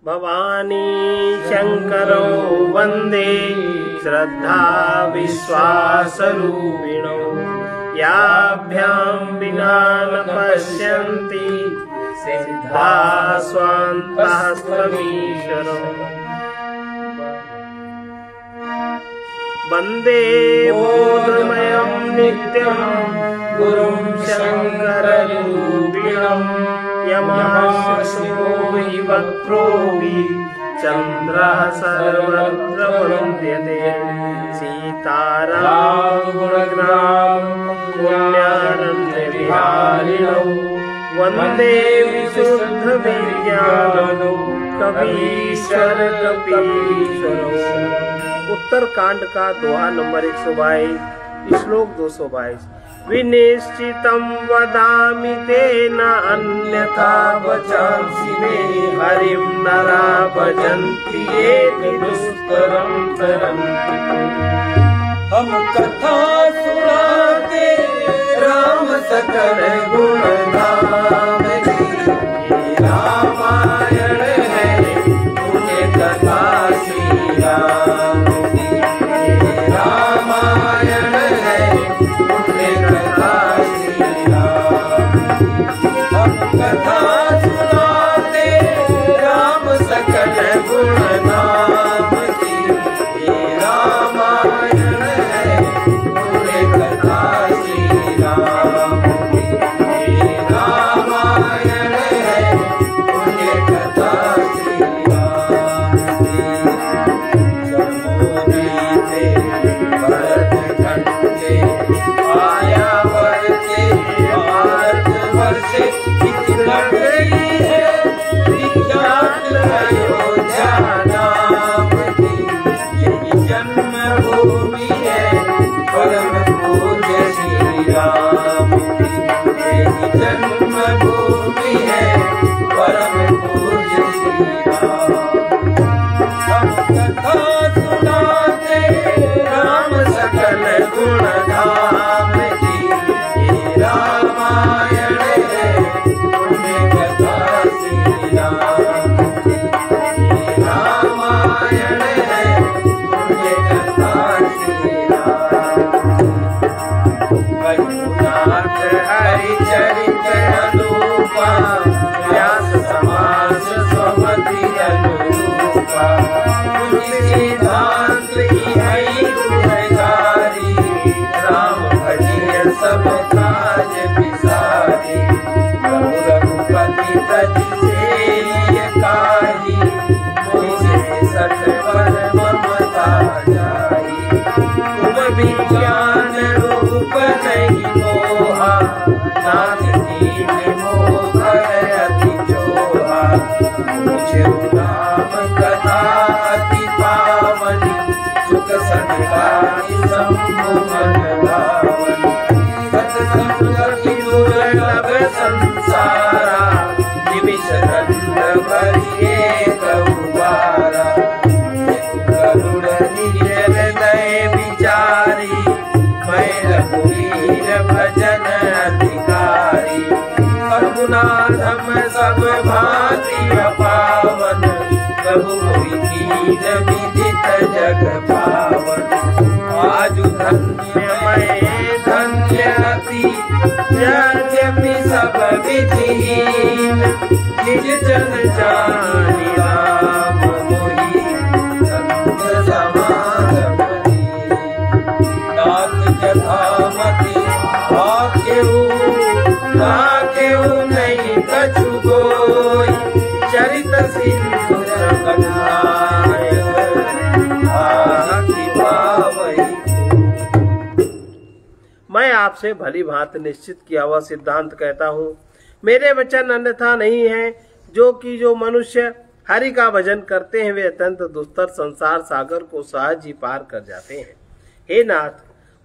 भवानी शंकरौ वंदे श्रद्धा विश्वासरूपिणौ याभ्यां विना न पश्यन्ति सिद्धा स्वान्तःस्त्वमीश्वरौ वंदे बोधमयं नित्यं गुरुं शंकररूपिणं यमः हि वक्रोऽपि चन्द्रः सर्वत्र वन्द्यते सीताराम गुणग्राम पुण्यारण्यविहारिणौ वन्दे विशुद्धविज्ञानौ कवीश्वर कपीश्वरौ। उत्तरकांड का दोहा नंबर 122 श्लोक 222। विनिश्चितं वदामि तेन अन्यथा वचांसि मे हरिं नरा भजन्ति ये दुस्तरं तरन्ति। हम कथा सुनाते राम सकल गुण गाम की, ये रामायण है पुण्य कथा श्री राम की, ये रामायण है पुण्य कथा श्री राम की। हम कथा सुनाते राम सकल गुण नाम की, ये रामायण है पुण्य कथा श्री राम की, ये रामायण है पुण्य कथा श्री राम की। जमुनी थे भरत खंडे आया वर्षे भारत वर्षे कितना गई है विख्यात अयोध्या नाम की, यही जन्मभूमि है परम पूज्य श्री राम की, यही जन्मभूमि है परम पूज्य श्री राम। हम कथा सुनाते राम सकल गुण धाम की, ये रामायण है पुण्य कथा श्री राम की, ये रामायण है पुण्य कथा श्री राम की। रघुनाथ हरिचरित अनुपा व्यास समास स्वमति अनुरूपा, सिद्धांत की है गुणकारी राम भजिय सब काज बिसारी। प्रभु रघुपति तज सेय काहि, मोहि सतवर ममता जाहि। तुम विज्ञान रूप नहीं मोहा, नाथ दीन मोह अति चोहा। मुझे नाम कथा अति पावनी, सुख सनकादि शंभु मन भावनी। सत्संग की दुर्लभ संसारा, निमिष दंड भरिए कहुबारा। गरुड़ निज हृदय विचारी, मैं रघुवीर भजन अधिकारी। रघुनाथम सब भांति अपावन, प्रभु कोई कीन विदित जग पावन। आजु धन्य मैं धन्य अति, यद्यपि सब विधिहीन। निज जन जानि राम मोहि, संत समागम दीन। नाथ जथामति भाग्यऊ नहीं कछु कोई, चरित सिंधु मैं आपसे भली भांति निश्चित किया हुआ सिद्धांत कहता हूँ। मेरे वचन अन्यथा नहीं है, जो मनुष्य हरि का भजन करते हैं वे अत्यंत दुस्तर संसार सागर को सहज ही पार कर जाते हैं। हे नाथ,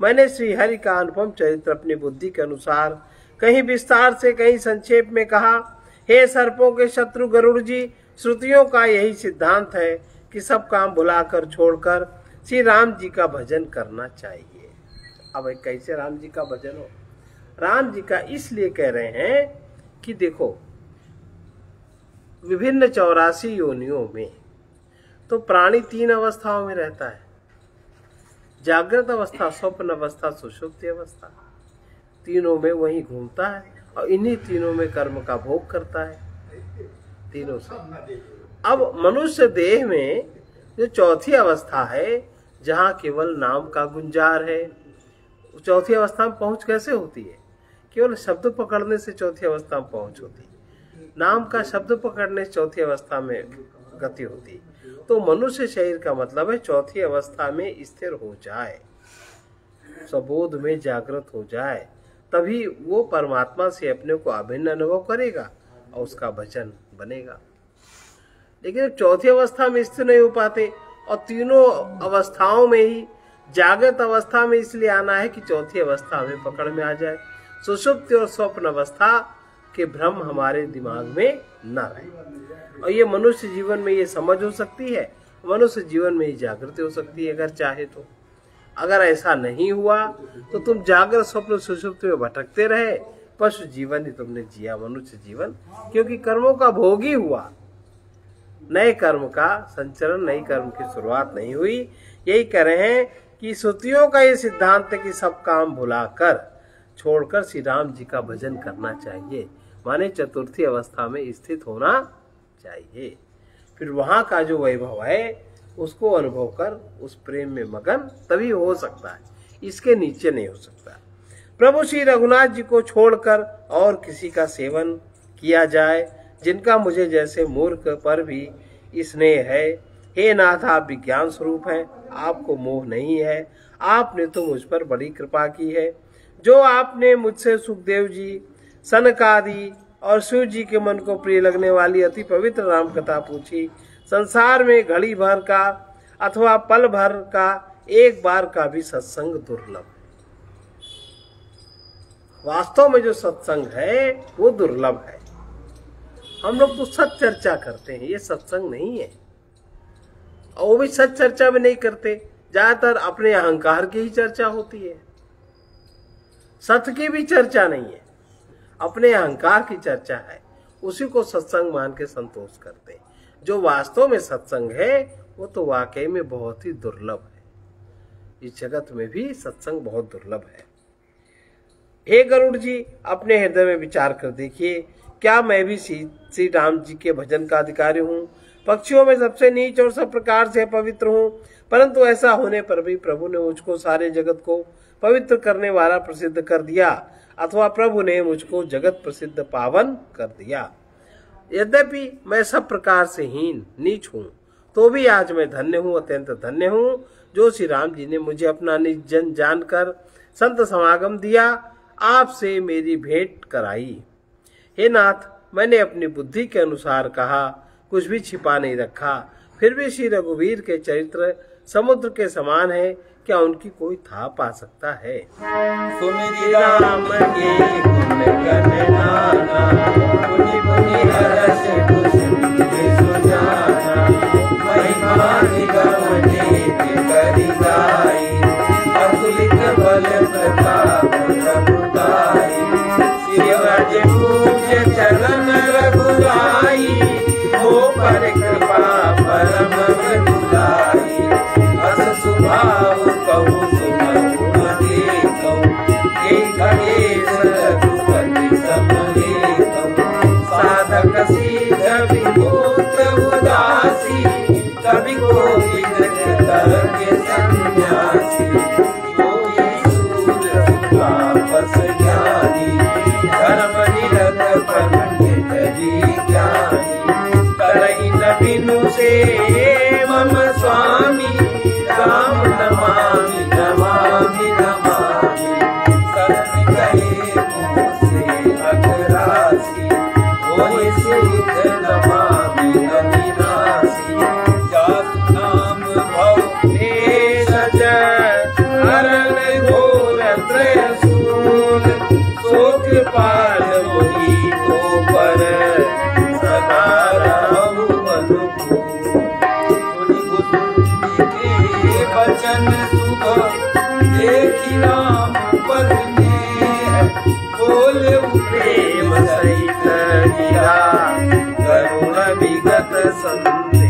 मैंने श्री हरि का अनुपम चरित्र अपनी बुद्धि के अनुसार कहीं विस्तार से कहीं संक्षेप में कहा। हे सर्पों के शत्रु गरुड़ जी, श्रुतियों का यही सिद्धांत है कि सब काम भुलाकर छोड़कर श्री राम जी का भजन करना चाहिए। अब कैसे राम जी का भजन हो? राम जी का इसलिए कह रहे हैं कि देखो, विभिन्न 84 योनियों में। तो प्राणी 3 अवस्थाओं में रहता है, जागृत अवस्था, स्वप्न अवस्था, सुषुप्ति अवस्था। तीनों में वही घूमता है और इन्हीं तीनों में कर्म का भोग करता है, तीनों से। अब मनुष्य देह में जो चौथी अवस्था है, जहाँ केवल नाम का गुंजार है, चौथी अवस्था में पहुंच कैसे होती है? केवल शब्द पकड़ने से चौथी अवस्था में पहुंच होती है। नाम का शब्द पकड़ने से चौथी अवस्था में गति होती है। तो मनुष्य शरीर का मतलब है चौथी अवस्था में स्थिर हो जाए, सबोध में जागृत हो जाए, तभी वो परमात्मा से अपने को अभिन्न अनुभव करेगा और उसका भजन बनेगा। लेकिन चौथी अवस्था में स्थिर नहीं हो पाते और तीनों अवस्थाओं में ही जागृत अवस्था में इसलिए आना है कि चौथी अवस्था हमें पकड़ में आ जाए, सुषुप्ति और स्वप्न अवस्था के भ्रम हमारे दिमाग में न रहे। और ये मनुष्य जीवन में ये समझ हो सकती है, मनुष्य जीवन में ये जागृति हो सकती है अगर चाहे तो। अगर ऐसा नहीं हुआ तो तुम जागृत स्वप्न सुषुप्ति में भटकते रहे, पशु जीवन ही तुमने जिया, मनुष्य जीवन, क्योंकि कर्मों का भोग ही हुआ, नए कर्म का संचरण, नई कर्म की शुरुआत नहीं हुई। यही कह रहे हैं कि श्रुतियों का ये सिद्धांत है कि सब काम भुलाकर छोड़कर श्री राम जी का भजन करना चाहिए, माने चतुर्थी अवस्था में स्थित होना चाहिए। फिर वहां का जो वैभव है उसको अनुभव कर उस प्रेम में मगन तभी हो सकता है, इसके नीचे नहीं हो सकता। प्रभु श्री रघुनाथ जी को छोड़कर और किसी का सेवन किया जाए, जिनका मुझे जैसे मूर्ख पर भी स्नेह है। हे नाथ, आप विज्ञान स्वरूप हैं, आपको मोह नहीं है, आपने तो मुझ पर बड़ी कृपा की है। जो आपने मुझसे सुखदेव जी, सनकादि और शिव जी के मन को प्रिय लगने वाली अति पवित्र राम कथा पूछी, संसार में घड़ी भर का अथवा पल भर का एक बार का भी सत्संग दुर्लभ है। वास्तव में जो सत्संग है वो दुर्लभ है। हम लोग तो सच चर्चा करते हैं, ये सत्संग नहीं है। और वो भी सच चर्चा में नहीं करते, ज्यादातर अपने अहंकार की ही चर्चा होती है, सत्य की भी चर्चा नहीं है, अपने अहंकार की चर्चा है, उसी को सत्संग मान के संतोष करते हैं। जो वास्तव में सत्संग है वो तो वाकई में बहुत ही दुर्लभ है। इस जगत में भी सत्संग बहुत दुर्लभ है। हे गरुड़ जी, अपने हृदय में विचार कर देखिए, क्या मैं भी श्री राम जी के भजन का अधिकारी हूँ? पक्षियों में सबसे नीच और सब प्रकार से पवित्र हूँ, परंतु ऐसा होने पर भी प्रभु ने मुझको सारे जगत को पवित्र करने वाला प्रसिद्ध कर दिया, अथवा प्रभु ने मुझको जगत प्रसिद्ध पावन कर दिया। यद्यपि मैं सब प्रकार से हीन नीच हूँ, तो भी आज मैं धन्य हूँ, अत्यंत धन्य हूँ, जो श्री राम जी ने मुझे अपना निज जन जानकर संत समागम दिया, आपसे मेरी भेंट कराई। हे नाथ, मैंने अपनी बुद्धि के अनुसार कहा, कुछ भी छिपा नहीं रखा। फिर भी श्री रघुवीर के चरित्र समुद्र के समान है, क्या उनकी कोई था पा सकता है? सुमिरि राम के गुण गण नाना, पुनि पुनि हरष कुसुम सुजाना, महिमा निगम जेत करि गाई, अतुलित बल प्रताप प्रभुताई, शिवज पूज्य चरण रघुराई, हो पर कृपा परम मृदुलाई, अस सुभाव कहु सुनहु देखौ, के गणेश रघुपति समलेखौ, साधक सिद्ध विभूत उदासी, कवि कोविद करके सन्यासी, योगी सूर सुतापस ज्ञानी, धर्म निरत पंडित विज्ञानी, करई न बिनु से मम स्वामी, राम नमामि नमामि नमामि, सब कहे मुझसे अघरासी, होय शुद्ध नमामि अविनाशी, जासु नाम भव भेषज, हरण घोर त्रयशूल, सो कृपाल मुनि को पर, सदा रहु अनुकूल। वचन विगत संते।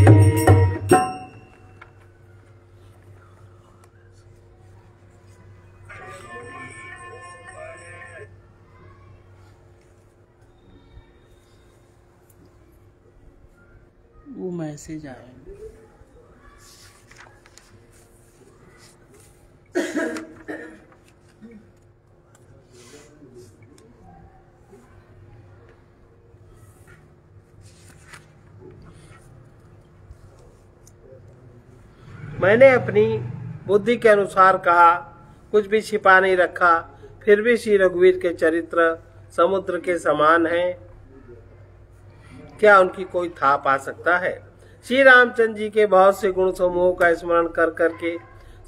वो मैसेज आया। मैंने अपनी बुद्धि के अनुसार कहा, कुछ भी छिपा नहीं रखा। फिर भी श्री रघुवीर के चरित्र समुद्र के समान हैं, क्या उनकी कोई था पा सकता है। श्री रामचंद्र जी के बहुत से गुण समूहों का स्मरण कर करके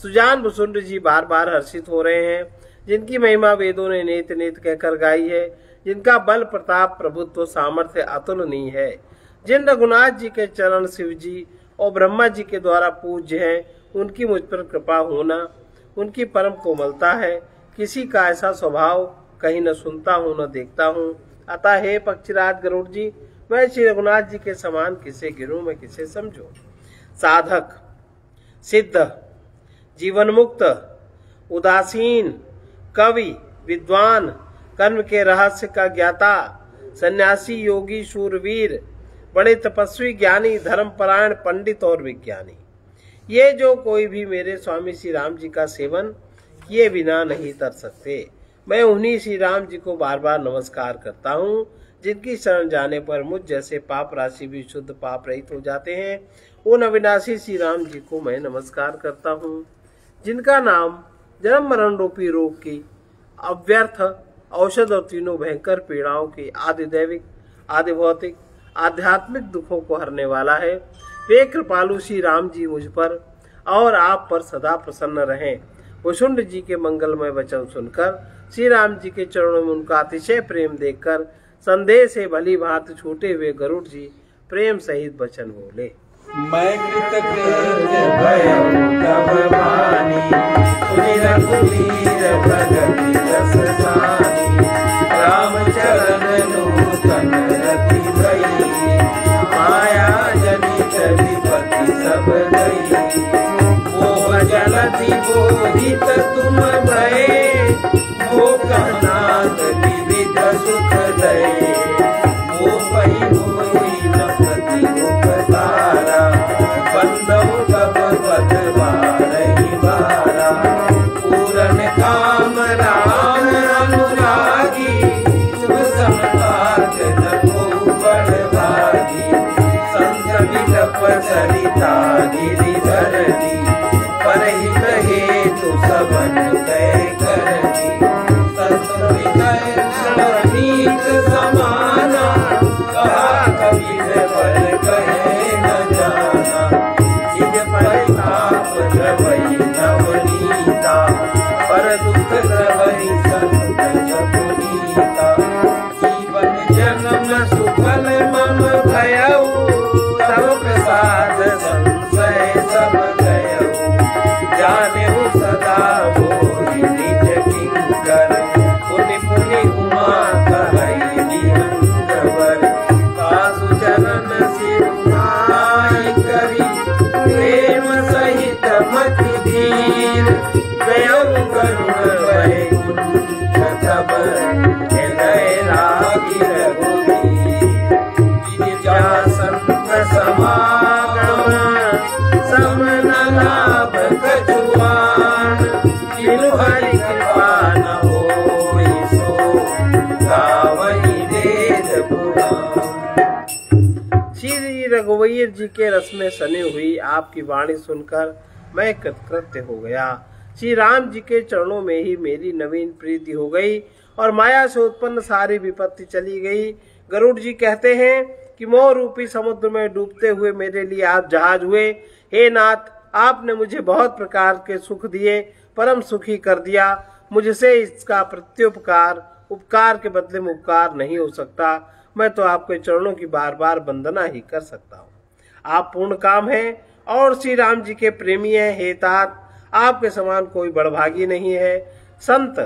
सुजान भुसुंड जी बार बार हर्षित हो रहे हैं, जिनकी महिमा वेदों ने नेत नेत कहकर गाई है, जिनका बल प्रताप प्रभुत्व सामर्थ्य अतुलनीय है, जिन रघुनाथ जी के चरण शिव जी और ब्रह्मा जी के द्वारा पूज्य हैं, उनकी मुझ पर कृपा होना उनकी परम कोमलता है। किसी का ऐसा स्वभाव कहीं न सुनता हूँ न देखता हूँ। अतः हे पक्षीराज गरुड़ जी, मैं श्री रघुनाथ जी के समान किसे गिरूं, मैं किसे समझूं। साधक, सिद्ध, जीवन मुक्त, उदासीन, कवि, विद्वान, कर्म के रहस्य का ज्ञाता, सन्यासी, योगी, शूरवीर, बड़े तपस्वी, ज्ञानी, धर्मपरायण, पंडित और विज्ञानी, ये जो कोई भी मेरे स्वामी श्री राम जी का सेवन किए बिना नहीं तर सकते। मैं उन्हीं श्री राम जी को बार बार नमस्कार करता हूँ, जिनकी शरण जाने पर मुझ जैसे पाप राशि भी शुद्ध पाप रहित हो जाते हैं। उन अविनाशी श्री राम जी को मैं नमस्कार करता हूँ, जिनका नाम जन्म मरण रूपी रोग की अव्यर्थ औषध और तीनों भयंकर पीड़ाओं की आदि दैविक, आदि भौतिक, आध्यात्मिक दुखों को हरने वाला है। वे कृपालु श्री राम जी मुझ पर और आप पर सदा प्रसन्न रहें। भुसुंड जी के मंगलमय वचन सुनकर श्री राम जी के चरणों में उनका अतिशय प्रेम देखकर संदेह से भली भांति छूटे हुए गरुड़ जी प्रेम सहित वचन बोले। मैं कृतकृत्य भयउ तब भानी, सुनि रघुवीर भगति रस सानी। राम चरण नूतन रति भई, माया जनित विपत्ति सब गई। मोह जलधि बोधित तुम भये, मोह नाथ विविध सुख दये। मोह पहि होई न प्रति उपकारा, बंधउ कब पद बारहि बारा। पूरन काम राम अनुरागी, शुभ समाचार न को बड़ भागी। संत विलप सरिता गिरिधर दी, परहि कहे तु सबन कै कर दी। संत विनय नीत समाना, कहा कबीर पर कहे न जाना। निज परिताप द्रवहि नवनीता, पर दुख द्रवहि संत सपुनीता। जीवन जन्म सुफल मम भयउ, तब प्रसाद संशय सब गयउ। जानेहु सदा मोहि निज किंकर, पुनि पुनि उमा कहई निरंजवर। कासु चरण सिरुनाई करी, प्रेम सहित मति धीर। गयउ गरुड़ वैकुंठ तब, हृदय रागी रघुवीर। गिरिजा संत समागम, समन लाभ कछुआन। जिनु हरि कृपा न होई सो, गावई वेद पुराण। श्री रघुवीर जी के रस में सनी हुई आपकी वाणी सुनकर मैं कृतकृत्य हो गया। श्री राम जी के चरणों में ही मेरी नवीन प्रीति हो गई और माया से उत्पन्न सारी विपत्ति चली गई। गरुड़ जी कहते हैं कि मोह रूपी समुद्र में डूबते हुए मेरे लिए आप जहाज हुए। हे नाथ, आपने मुझे बहुत प्रकार के सुख दिए, परम सुखी कर दिया। मुझसे इसका प्रत्युपकार उपकार के बदले में उपकार नहीं हो सकता। मैं तो आपके चरणों की बार बार वंदना ही कर सकता हूँ। आप पूर्ण काम हैं और श्री राम जी के प्रेमी हैं। हे तात, आपके समान कोई बड़भागी नहीं है। संत,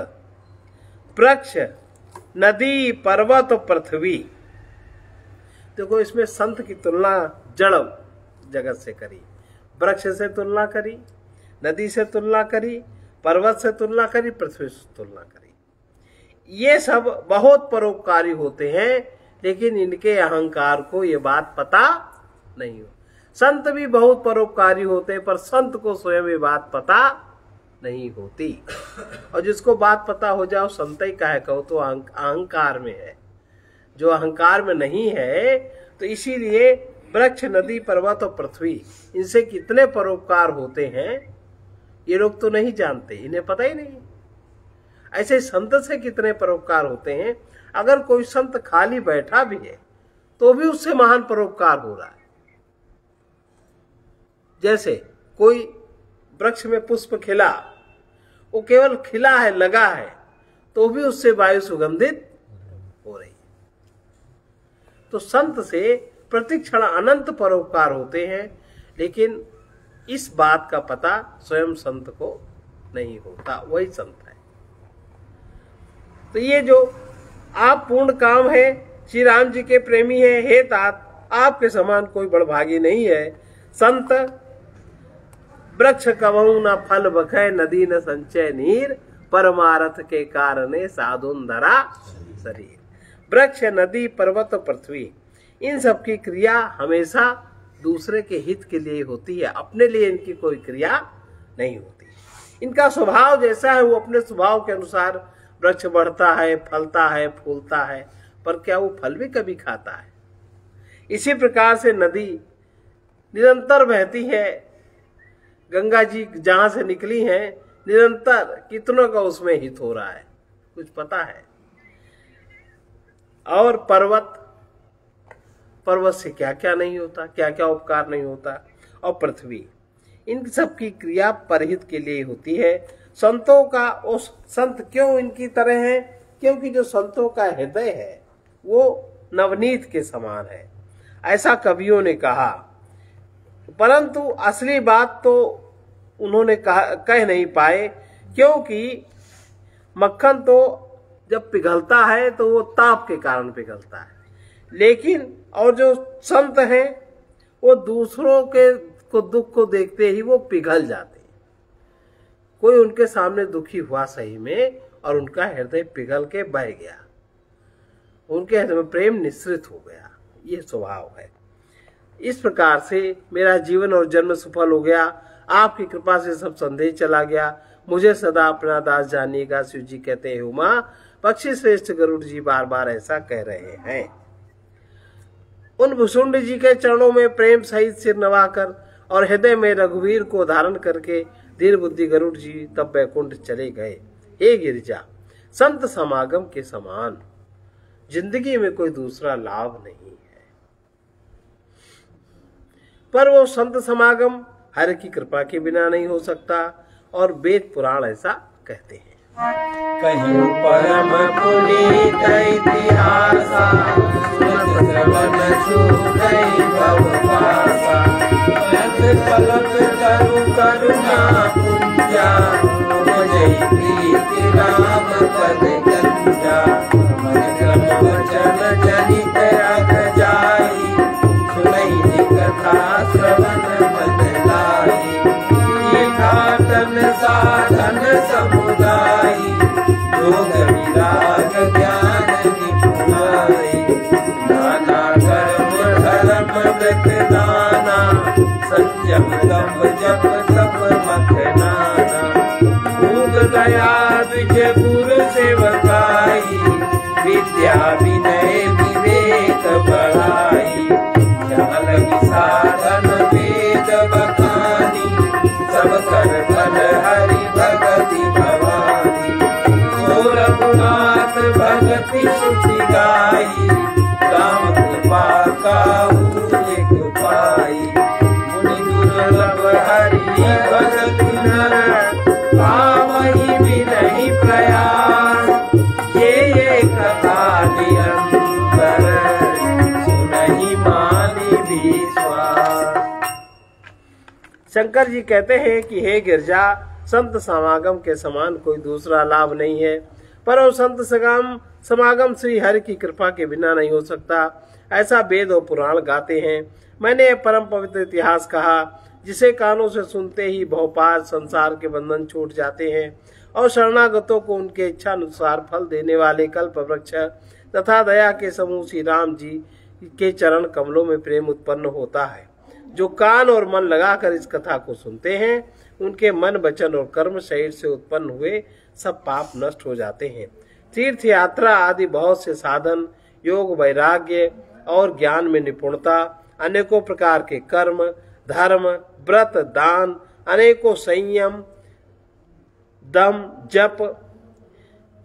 वृक्ष, नदी, पर्वत और पृथ्वी देखो इसमें संत की तुलना जड़ जगत से करी, वृक्ष से तुलना करी, नदी से तुलना करी, पर्वत से तुलना करी, पृथ्वी से तुलना करी। ये सब बहुत परोपकारी होते हैं, लेकिन इनके अहंकार को ये बात पता नहीं हो। संत भी बहुत परोपकारी होते हैं, पर संत को स्वयं ये बात पता नहीं होती। और जिसको बात पता हो जाओ संत ही काहे कहो, तो अहंकार में है। जो अहंकार में नहीं है, तो इसीलिए वृक्ष, नदी, पर्वत और पृथ्वी, इनसे कितने परोपकार होते हैं ये लोग तो नहीं जानते, इन्हें पता ही नहीं। ऐसे संत से कितने परोपकार होते हैं। अगर कोई संत खाली बैठा भी है तो भी उससे महान परोपकार हो रहा है। जैसे कोई वृक्ष में पुष्प खिला, वो केवल खिला है, लगा है, तो भी उससे वायु सुगंधित हो रही है। तो संत से प्रतिक्षण अनंत परोपकार होते हैं, लेकिन इस बात का पता स्वयं संत को नहीं होता, वही संत है। तो ये जो आप पूर्ण काम है, श्री राम जी के प्रेमी है, हे तात आपके समान कोई बड़भागी नहीं है। संत वृक्ष कबहु न फल बखै, नदी न संचय नीर, परमारथ के कारणे साधुन धरा शरीर। वृक्ष, नदी, पर्वत और पृथ्वी, इन सब की क्रिया हमेशा दूसरे के हित के लिए होती है, अपने लिए इनकी कोई क्रिया नहीं होती। इनका स्वभाव जैसा है, वो अपने स्वभाव के अनुसार वृक्ष बढ़ता है, फलता है, फूलता है, पर क्या वो फल भी कभी खाता है? इसी प्रकार से नदी निरंतर बहती है, गंगा जी जहां से निकली है निरंतर कितनों का उसमें हित हो रहा है, कुछ पता है? और पर्वत से क्या क्या नहीं होता, क्या क्या उपकार नहीं होता। और पृथ्वी, इन सब की क्रिया परहित के लिए होती है। संतों का, उस संत क्यों इनकी तरह है? क्योंकि जो संतों का हृदय है वो नवनीत के समान है, ऐसा कवियों ने कहा। परंतु असली बात तो उन्होंने कह नहीं पाए, क्योंकि मक्खन तो जब पिघलता है तो वो ताप के कारण पिघलता है, लेकिन और जो संत हैं वो दूसरों के को दुख को देखते ही वो पिघल जाते हैं। कोई उनके सामने दुखी हुआ सही में, और उनका हृदय पिघल के बह गया, उनके हृदय में प्रेम निश्रित हो गया। ये स्वभाव है। इस प्रकार से मेरा जीवन और जन्म सफल हो गया। आपकी कृपा से सब संदेह चला गया। मुझे सदा अपना दास जानिएगा, शिव जी कहते हैं उमा। पक्षी श्रेष्ठ गरुड़ जी बार बार ऐसा कह रहे हैं। उन भुसुंड जी के चरणों में प्रेम सहित सिर नवाकर और हृदय में रघुवीर को धारण करके धीर बुद्धि गरुड़ जी तब बैकुंठ चले गए। हे गिरिजा, संत समागम के समान जिंदगी में कोई दूसरा लाभ नहीं है। पर वो संत समागम हर की कृपा के बिना नहीं हो सकता, और वेद पुराण ऐसा कहते हैं। कहीं परम पुनीत इतिहासा, सुनत श्रवण छूटई भव पासा। पलक करु करुणा पुंजा, जय प्रीति राम पद गंजा। मन क्रम वचन जनित अग जाई, सुनई कथा श्रवण मन लाई। घाटन साधन समुदायी, योग विराग ज्ञान निपुणाई। नाना कर्म धर्म व्रत दाना, संयम तप जप तप मत नाना। भूत दया द्विज गुरु सेवकाई, विद्या विनय विवेक बढ़ाई। जाल साधन वेद बखानी, सब कर फल हरि भगति भवानी। और रघुनाथ भगति सुखी गाई, राम कृपा काहू एक पाई। मुनि दुर्लभ हरि भगति नर, पावहि विनहि प्रयास। ये कथा निरंतर, सुनहि मानि विश्वास। शंकर जी कहते हैं कि हे गिरजा, संत समागम के समान कोई दूसरा लाभ नहीं है, पर वो संत समागम श्री हरि की कृपा के बिना नहीं हो सकता। ऐसा वेद और पुराण गाते हैं। मैंने यह परम पवित्र इतिहास कहा जिसे कानों से सुनते ही भवपार संसार के बंधन छूट जाते हैं और शरणागतों को उनके इच्छा अनुसार फल देने वाले कल्प वृक्ष तथा दया के समूह श्री राम जी के चरण कमलों में प्रेम उत्पन्न होता है। जो कान और मन लगाकर इस कथा को सुनते हैं उनके मन वचन और कर्म शरीर से उत्पन्न हुए सब पाप नष्ट हो जाते हैं। तीर्थ यात्रा आदि बहुत से साधन, योग, वैराग्य और ज्ञान में निपुणता, अनेकों प्रकार के कर्म, धर्म, व्रत, दान, अनेकों संयम, दम, जप,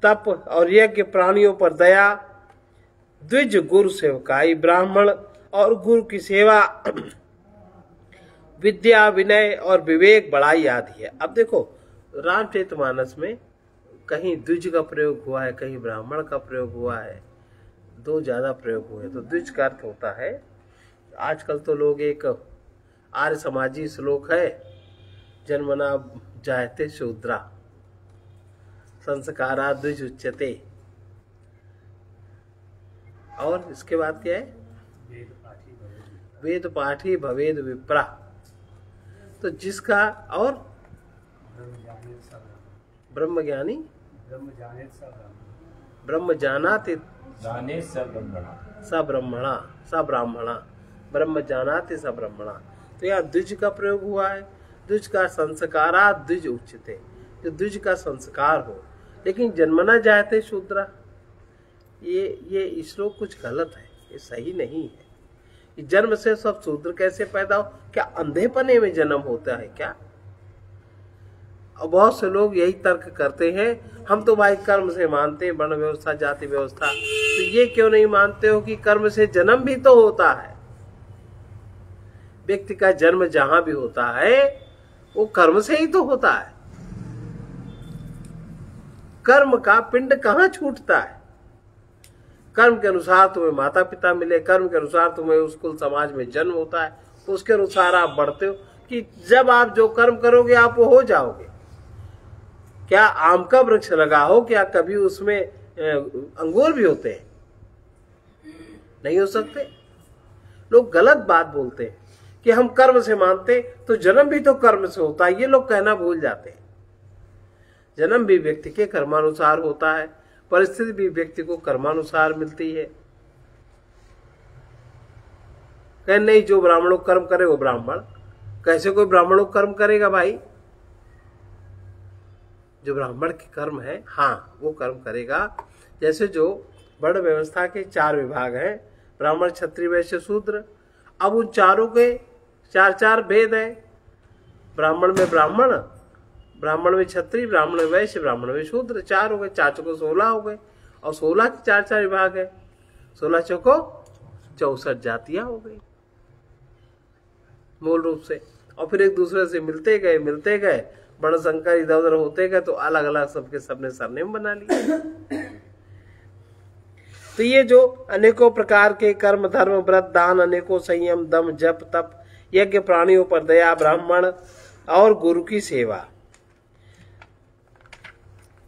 तप और यज्ञ, प्राणियों पर दया, द्विज गुरु सेवकाई, ब्राह्मण और गुरु की सेवा, विद्या, विनय और विवेक, बड़ाई आदि है। अब देखो रामचरितमानस में कहीं द्विज का प्रयोग हुआ है, कहीं ब्राह्मण का प्रयोग हुआ है, दो ज्यादा प्रयोग हुए। तो द्विज का अर्थ होता है, आजकल तो लोग एक आर्य समाजी श्लोक है, जन्मना जायते शूद्रा संस्कारा द्विज उच्यते, और इसके बाद क्या है, वेद पाठी भवेद विप्रा। तो जिसका और ब्रह्म ज्ञानी ब्रह्म जानाति स ब्राह्मणा ब्रह्म जानाति स ब्राह्मणा। तो यहाँ द्विज का प्रयोग हुआ है। द्विज का संस्कारा द्विज उच्यते, जो द्विज का संस्कार हो। लेकिन जन्मना जायते शूद्रा, ये श्लोक कुछ गलत है, ये सही नहीं है। जन्म से सब शूद्र कैसे पैदा हो? क्या अंधेपने में जन्म होता है क्या? और बहुत से लोग यही तर्क करते हैं, हम तो भाई कर्म से मानते हैं, वर्ण व्यवस्था, जाति व्यवस्था। तो ये क्यों नहीं मानते हो कि कर्म से जन्म भी तो होता है? व्यक्ति का जन्म जहां भी होता है वो कर्म से ही तो होता है। कर्म का पिंड कहाँ छूटता है? कर्म के अनुसार तुम्हें माता पिता मिले, कर्म के अनुसार तुम्हें उस कुल समाज में जन्म होता है, उसके अनुसार आप बढ़ते हो कि जब आप जो कर्म करोगे आप वो हो जाओगे। क्या आम का वृक्ष लगा हो, क्या कभी उसमें अंगूर भी होते हैं? नहीं हो सकते। लोग गलत बात बोलते हैं कि हम कर्म से मानते तो जन्म भी तो कर्म से होता है, ये लोग कहना भूल जाते हैं। जन्म भी व्यक्ति के कर्मानुसार होता है, परिस्थिति भी व्यक्ति को कर्मानुसार मिलती है। कह नहीं, जो ब्राह्मणों कर्म करे वो ब्राह्मण। कैसे कोई ब्राह्मणों कर्म करेगा भाई? जो ब्राह्मण के कर्म है, हाँ वो कर्म करेगा। जैसे जो वर्ण व्यवस्था के 4 विभाग हैं, ब्राह्मण, क्षत्रिय, वैश्य, शूद्र। अब उन चारों के 4 भेद है। ब्राह्मण में ब्राह्मण, ब्राह्मण में क्षत्रिय, ब्राह्मण में वैश्य, ब्राह्मण में शूद्र। 4 हो गए, 4 चौको 16 हो गए, और 16 के 4 विभाग है। 16 चौको 64 जातियां हो गई मूल रूप से। और फिर एक दूसरे से मिलते गए वर्ण संकर इधर उधर होते गए, तो अलग अलग सबके सबने सरनेम बना लिया। तो ये जो अनेकों प्रकार के कर्म, धर्म, व्रत, दान, अनेकों संयम, दम, जप, तप, यज्ञ, प्राणियों पर दया, ब्राह्मण और गुरु की सेवा,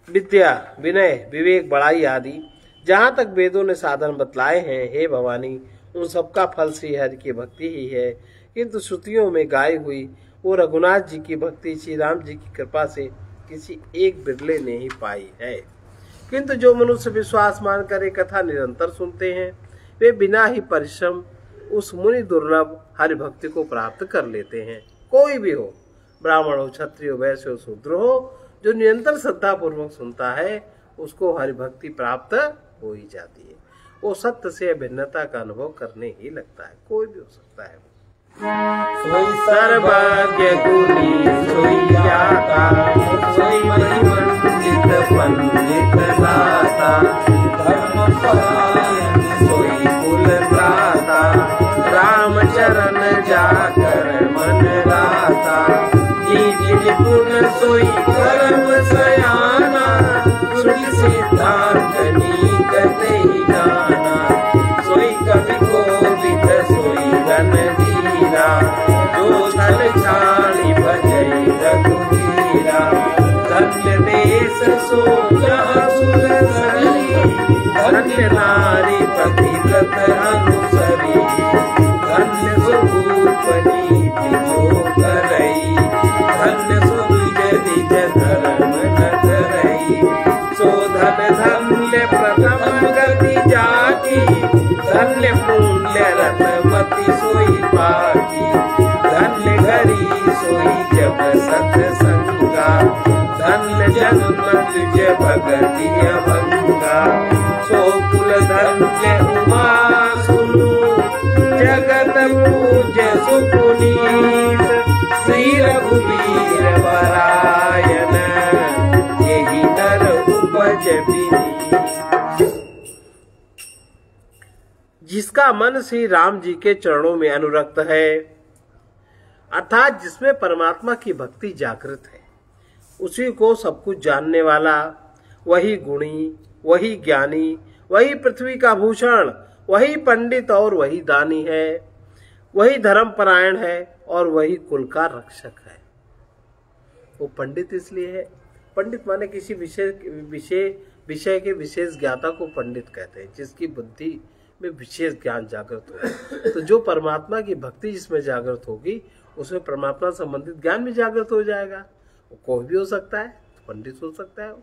विद्या, विनय, विवेक, बड़ाई आदि जहाँ तक वेदों ने साधन बतलाए हैं, हे भवानी, उन सबका फल श्री हरि की भक्ति ही है। किंतु श्रुतियों में गाई हुई वो रघुनाथ जी की भक्ति श्री राम जी की कृपा से किसी एक बिरले ने ही पाई है। किंतु जो मनुष्य विश्वास मानकर एक कथा निरंतर सुनते हैं, वे बिना ही परिश्रम उस मुनि दुर्लभ हरि भक्ति को प्राप्त कर लेते हैं। कोई भी हो, ब्राह्मण हो, क्षत्रिय हो, वैश्य हो, शूद्र हो, जो निरंतर श्रद्धा पूर्वक सुनता है उसको हरि भक्ति प्राप्त हो ही जाती है। वो सत्य से भिन्नता का अनुभव करने ही लगता है। कोई भी हो सकता है। सोई सर्वज्ञ गुणी सोई ज्ञाता, सोई महिमंडित पंडित दाता, धर्म परायण सोई कुल त्राता, राम चरण जाकर मन राता, कीजिए पुण्य सोई कर्म सयाना, श्रुति सिद्धांत नीक नहीं जाना, सोई कवि कोविद सोई रणधीरा, जो छल छाड़ी भजई रघुवीरा, धन्य देश सो असुर सरी, धन्य नारी पतिव्रत अनुसरी, धन्य स्वरूप नीति जो करई, धन्य स्वविजय निज धर्म न करई। सो धन धन्य प्रथम गति जाकी, धन्य पुण्य रतमति सोई पाकी, धन्य घरी सोई जब सत्संगा, धन्य जन्म तुझ भगति अभंगा। सो कुल धन्य उमा सुनु, जगत पूज्य सुपुनीत, श्री रघुवीर परायण, यही नर उपज विनीत। जिसका मन श्री राम जी के चरणों में अनुरक्त है, अर्थात जिसमें परमात्मा की भक्ति जागृत है, उसी को सब कुछ जानने वाला, वही गुणी, वही ज्ञानी, वही पृथ्वी का भूषण, वही पंडित और वही दानी है, वही धर्मपरायण है और वही कुल का रक्षक है। वो पंडित इसलिए है, पंडित माने किसी विषय के विशेष ज्ञाता को पंडित कहते हैं, जिसकी बुद्धि में विशेष ज्ञान जागृत हो। तो जो परमात्मा की भक्ति जिसमें जागृत होगी, उसमें परमात्मा संबंधित ज्ञान भी जागृत हो जाएगा। वो कोई भी हो सकता है, तो पंडित हो सकता है।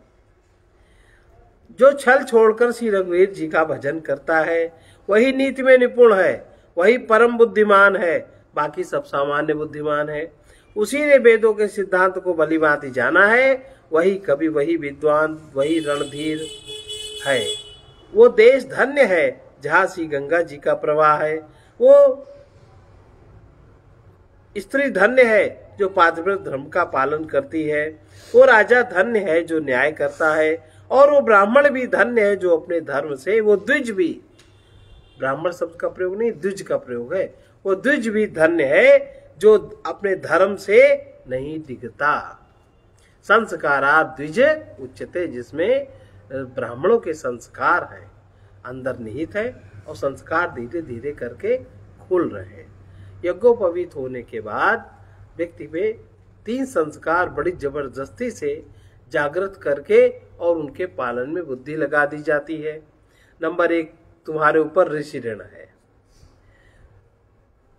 जो छल छोड़कर श्री रघुवीर जी का भजन करता है, वही नीति में निपुण है, वही परम बुद्धिमान है, बाकी सब सामान्य बुद्धिमान है। उसी ने वेदों के सिद्धांत को भलीभांति जाना है, वही कवि, वही विद्वान, वही रणधीर है। वो देश धन्य है जहाँ श्री गंगा जी का प्रवाह है। वो स्त्री धन्य है जो पातिव्रत धर्म का पालन करती है। वो राजा धन्य है जो न्याय करता है, और वो ब्राह्मण भी धन्य है जो अपने धर्म से, वो द्विज भी, ब्राह्मण शब्द का प्रयोग नहीं, द्विज का प्रयोग है, वो द्विज भी धन्य है जो अपने धर्म से नहीं डिगता। संस्कारा द्विज उच्चते, जिसमें ब्राह्मणों के संस्कार हैं, अंदर निहित है, और संस्कार धीरे धीरे करके खुल रहे हैं। यज्ञोपवीत होने के बाद व्यक्ति पे 3 संस्कार बड़ी जबरदस्ती से जागृत करके और उनके पालन में बुद्धि लगा दी जाती है। नंबर 1, तुम्हारे ऊपर ऋषि ऋण है,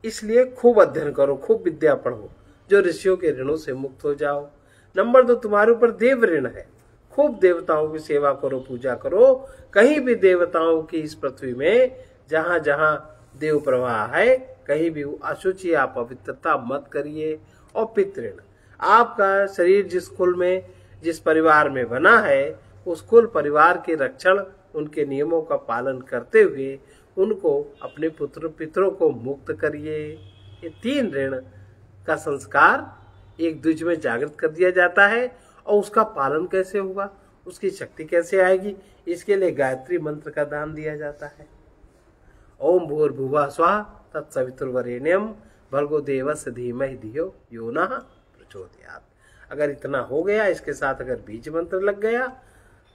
इसलिए खूब अध्ययन करो, खूब विद्या पढ़ो, जो ऋषियों के ऋणों से मुक्त हो जाओ। नंबर 2, तुम्हारे ऊपर देव ऋण है, खूब देवताओं की सेवा करो, पूजा करो। कहीं भी देवताओं की इस पृथ्वी में जहां जहां देव प्रवाह है, कहीं भी अशुचि या पवित्रता मत करिए। और पितृण, आपका शरीर जिस कुल में, जिस परिवार में बना है, उस कुल परिवार के रक्षण, उनके नियमों का पालन करते हुए उनको, अपने पुत्र पितरों को मुक्त करिए। ये 3 ऋण का संस्कार एक द्विज में जागृत कर दिया जाता है। और उसका पालन कैसे होगा, उसकी शक्ति कैसे आएगी, इसके लिए गायत्री मंत्र का दान दिया जाता है। ओम भूर्भुवः स्वः तत्सवितुर्वरेण्यं भर्गो देवस्य धीमहि धियो यो नः प्रचोदयात्। अगर इतना हो गया, इसके साथ अगर बीज मंत्र लग गया,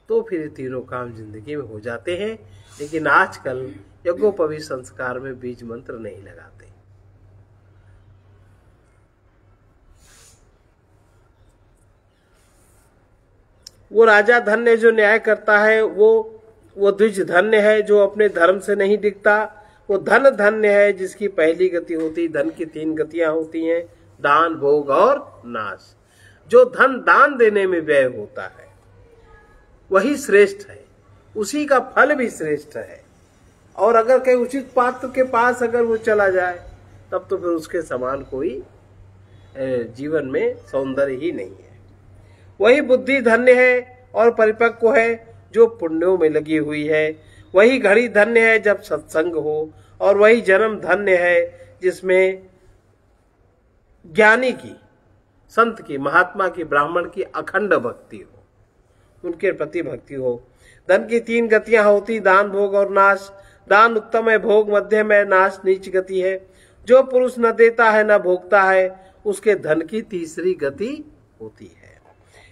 तो फिर ये तीनों काम जिंदगी में हो जाते हैं। लेकिन आजकल यज्ञोपवीत संस्कार में बीज मंत्र नहीं लगाते। वो राजा धन्य जो न्याय करता है, वो द्विज धन्य है जो अपने धर्म से नहीं डिगता। वो धन धन्य है जिसकी पहली गति होती, धन की 3 गतियां होती हैं, दान, भोग और नाश। जो धन दान देने में व्यय होता है वही श्रेष्ठ है, उसी का फल भी श्रेष्ठ है। और अगर कहीं उचित पात्र के पास अगर वो चला जाए, तब तो फिर उसके समान कोई जीवन में सौंदर्य ही नहीं है। वही बुद्धि धन्य है और परिपक्व है जो पुण्यों में लगी हुई है। वही घड़ी धन्य है जब सत्संग हो, और वही जन्म धन्य है जिसमें ज्ञानी की, संत की, महात्मा की, ब्राह्मण की अखंड भक्ति हो, उनके प्रति भक्ति हो। धन की 3 गतियां होती, दान, भोग और नाश। दान उत्तम है, भोग मध्यम है, नाश नीच गति है। जो पुरुष न देता है न भोगता है, उसके धन की 3री गति होती है।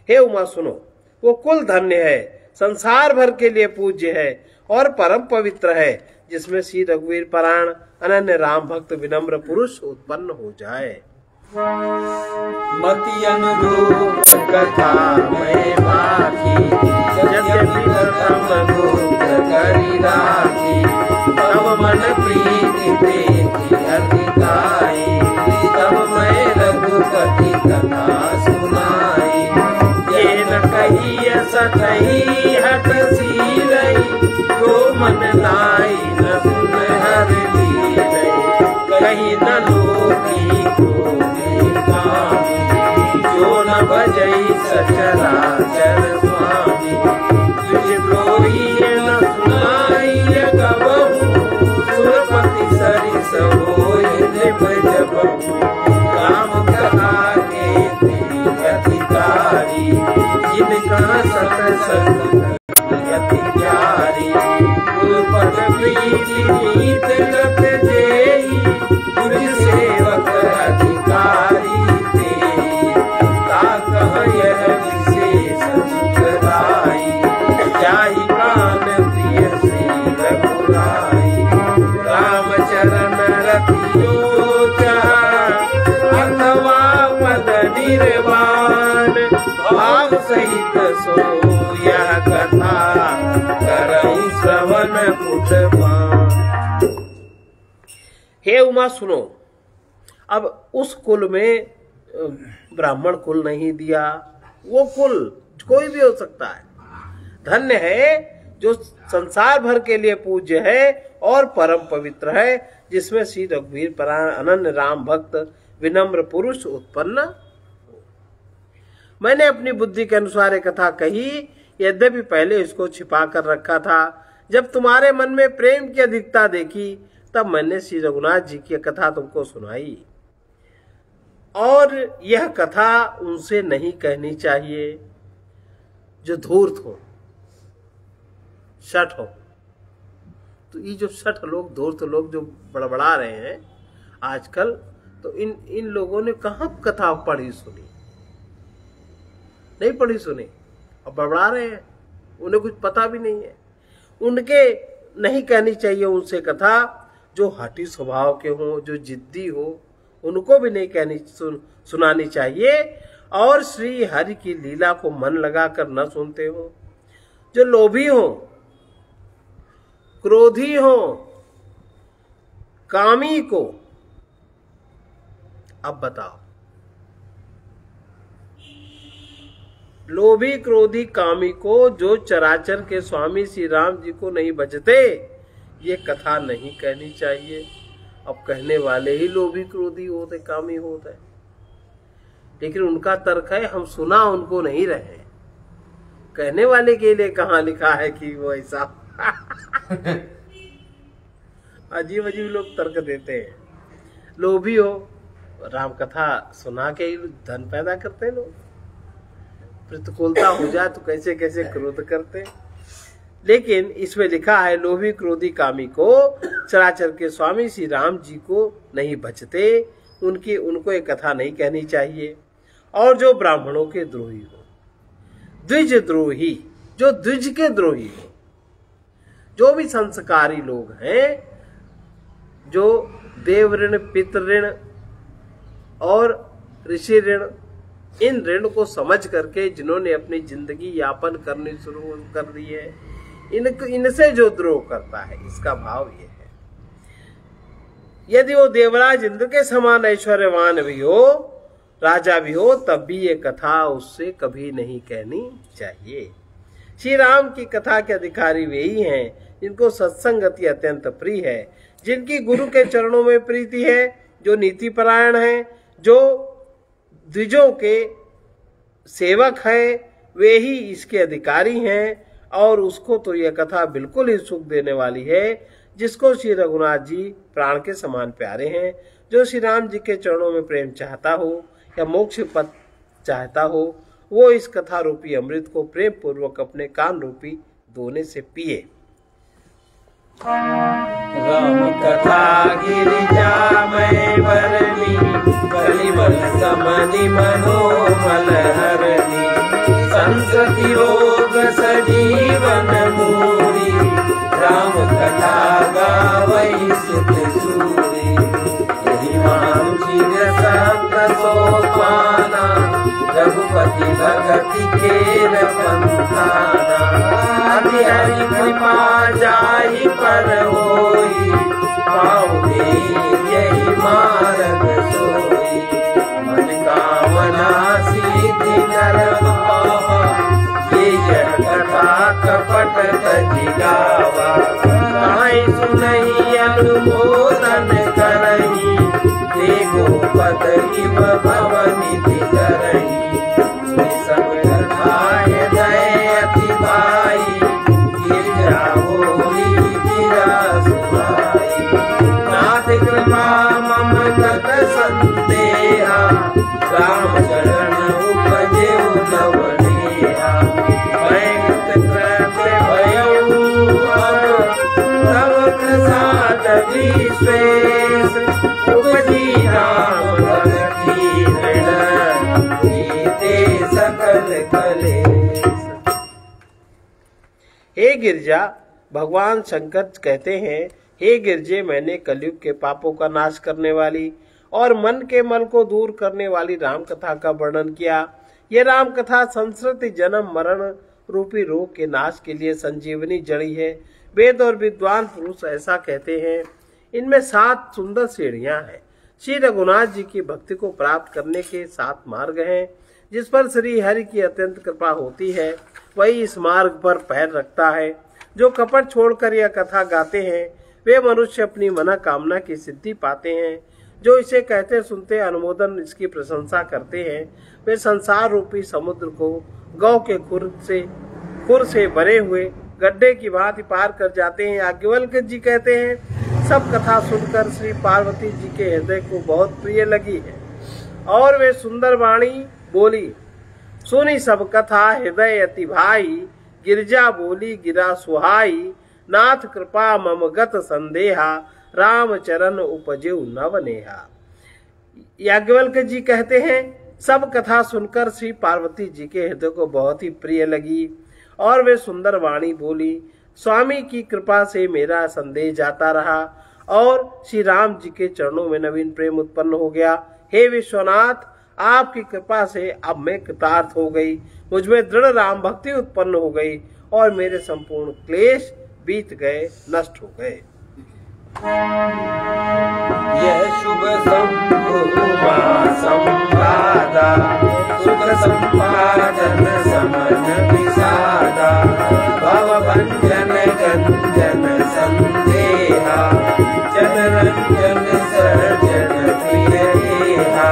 हे उमा सुनो, वो कुल धन्य है, संसार भर के लिए पूज्य है और परम पवित्र है, जिसमें श्री रघुवीर परायण अनन्य राम भक्त विनम्र पुरुष उत्पन्न हो जाए। मति अनुरूप कथा मैं बाकी, यद्यपि प्रथम गुप्त करी राखी। तब मन प्रीति देखी अधिकाई, तब मैं रघुपति कथा सुनाई। ये न कही सतही हट सी रही, जो मन लाई न सुन हर ली रही। कही न लोकी को जो न भजई सचराचर स्वामी। तुझ द्रोही न सुनाई कबहू, सुरपति सरिस होई निभ जबहू। काम कहा के तेरी अधिकारी, जिनका सत्संग अति प्यारी। गुरुपद प्रीति मीत लत जेई, गुरु सेवक अधिकारी तेई। ता कह यह विशेष सुखदाई, जाहि प्राण प्रिय श्री रघुराई। रामचरण रतियो चाहा, अथवा पद निर्वाण। भाव सहित सो यह कथा, करई श्रवण पुटपान। हे उमा सुनो, अब उस कुल में ब्राह्मण कुल नहीं दिया, वो कुल कोई भी हो सकता है। धन्य है जो संसार भर के लिए पूज्य है और परम पवित्र है, जिसमें श्री रघुवीर परायण अनन्य राम भक्त विनम्र पुरुष उत्पन्न। मैंने अपनी बुद्धि के अनुसार एक कथा कही, यद्यपि पहले इसको छिपा कर रखा था। जब तुम्हारे मन में प्रेम की अधिकता देखी, तब मैंने श्री रघुनाथ जी की कथा तुमको सुनाई। और यह कथा उनसे नहीं कहनी चाहिए जो धूर्त हो, शठ हो। तो ये जो शठ लोग, धूर्त लोग जो बड़बड़ा रहे हैं आजकल, तो इन लोगों ने कहाँ कथा पढ़ी सुनी? नहीं पढ़ी सुनी और बड़बड़ा रहे हैं, उन्हें कुछ पता भी नहीं है। उनके नहीं कहनी चाहिए उनसे कथा। जो हठी स्वभाव के हों, जो जिद्दी हो, उनको भी नहीं कहनी सुनानी चाहिए। और श्री हरि की लीला को मन लगाकर न सुनते हो। जो लोभी हो, क्रोधी हो, कामी को, अब बताओ, लोभी क्रोधी कामी को जो चराचर के स्वामी श्री राम जी को नहीं बचते, ये कथा नहीं कहनी चाहिए। अब कहने वाले ही लोभी क्रोधी होते, कामी होते, लेकिन उनका तर्क है हम सुना उनको नहीं रहे। कहने वाले के लिए कहाँ लिखा है कि वो ऐसा अजीब अजीब लोग तर्क देते हैं। लोभी हो, राम कथा सुना के ही धन पैदा करते हैं लोग। प्रतिकूलता हो जाए तो कैसे कैसे क्रोध करते। लेकिन इसमें लिखा है लोभी क्रोधी कामी को चराचर के स्वामी श्री राम जी को नहीं बचते, उनको एक कथा नहीं कहनी चाहिए। और जो ब्राह्मणों के द्रोही हो, द्विज द्रोही, जो द्विज के द्रोही हो, जो भी संस्कारी लोग हैं, जो देव ऋण, पितृ ऋण और ऋषि ऋण, इन ऋण को समझ करके जिन्होंने अपनी जिंदगी यापन करनी शुरू कर दी है, इनसे जो द्रोह करता है, इसका भाव ये है। यदि वो देवराज इंद्र के समान ऐश्वर्यवान भी हो, राजा भी हो, तब भी ये कथा उससे कभी नहीं कहनी चाहिए। श्री राम की कथा के अधिकारी वे ही हैं जिनको सत्संगति अत्यंत प्रिय है, जिनकी गुरु के चरणों में प्रीति है, जो नीति परायण है, जो द्विजों के सेवक है, वे ही इसके अधिकारी हैं। और उसको तो यह कथा बिल्कुल ही सुख देने वाली है, जिसको श्री रघुनाथ जी प्राण के समान प्यारे हैं। जो श्री राम जी के चरणों में प्रेम चाहता हो या मोक्ष पद चाहता हो, वो इस कथा रूपी अमृत को प्रेम पूर्वक अपने कान रूपी दोने से पिए। राम कथा गिरिजा में बरनी, कलिबल समनि मनोमल हरनी। संसति रोग सजीवन मूरी, राम कथा गावई सुत सूरी। यही माम चिर सप्त रघुपति भगति खेल पंथाना। अति हरि कृपा जाहि पर होई, पाँव दे यही मार्ग सोई। मन कामना सिद्धि कर पावा, ये यह कथा कपट तजि गावा। गाई सुनहि अनुमोदन करहि, देखो पद इव भव निधि करहि। सब कथा हृदय अति भाई, गिरजा होली गिरा सुहाई। नाथ कृपा मम गत संदेहा, राम चरण उपजेउ नव नेहा। मैं कृत भयउ तव प्रसाद विशेष, उपजी राम भगति दृढ़, जीते सकल कलेश। हे गिरजा, भगवान शंकर कहते हैं, हे गिरजे, मैंने कलयुग के पापों का नाश करने वाली और मन के मल को दूर करने वाली राम कथा का वर्णन किया। ये राम कथा संस्कृति जन्म मरण रूपी रोग के नाश के लिए संजीवनी जड़ी है। वेद और विद्वान पुरुष ऐसा कहते हैं। इनमें 7 सुंदर सीढ़ियां हैं। श्री रघुनाथ जी की भक्ति को प्राप्त करने के 7 मार्ग हैं। जिस पर श्री हरि की अत्यंत कृपा होती है, वही इस मार्ग पर पैर रखता है। जो कपट छोड़कर यह कथा गाते हैं, वे मनुष्य अपनी मनोकामना की सिद्धि पाते हैं। जो इसे कहते सुनते अनुमोदन इसकी प्रशंसा करते हैं, वे संसार रूपी समुद्र को गौ के खुर से भरे हुए गड्ढे की भांति पार कर जाते हैं। याज्ञवल्क्य जी कहते हैं, सब कथा सुनकर श्री पार्वती जी के हृदय को बहुत प्रिय लगी है और वे सुंदर वाणी बोली। सुनी सब कथा हृदय अति भाई, गिरजा बोली गिरा सुहाई। नाथ कृपा मम गत संदेहा, राम चरण उपजेउ नव नेहा। याज्ञवल्क्य जी कहते हैं, सब कथा सुनकर श्री पार्वती जी के हृदय को बहुत ही प्रिय लगी और वे सुंदर वाणी बोली। स्वामी की कृपा से मेरा संदेह जाता रहा और श्री राम जी के चरणों में नवीन प्रेम उत्पन्न हो गया। हे विश्वनाथ, आपकी कृपा से अब मैं कृतार्थ हो गई, मुझमें दृढ़ राम भक्ति उत्पन्न हो गई और मेरे संपूर्ण क्लेश बीत गए, नष्ट हो गए। यह शुभ संभुमा संवादा, सुख संपादन समन विषादा। भव भंजन गंजन संदेहा, जन रंजन सर्जन प्रिय देहा।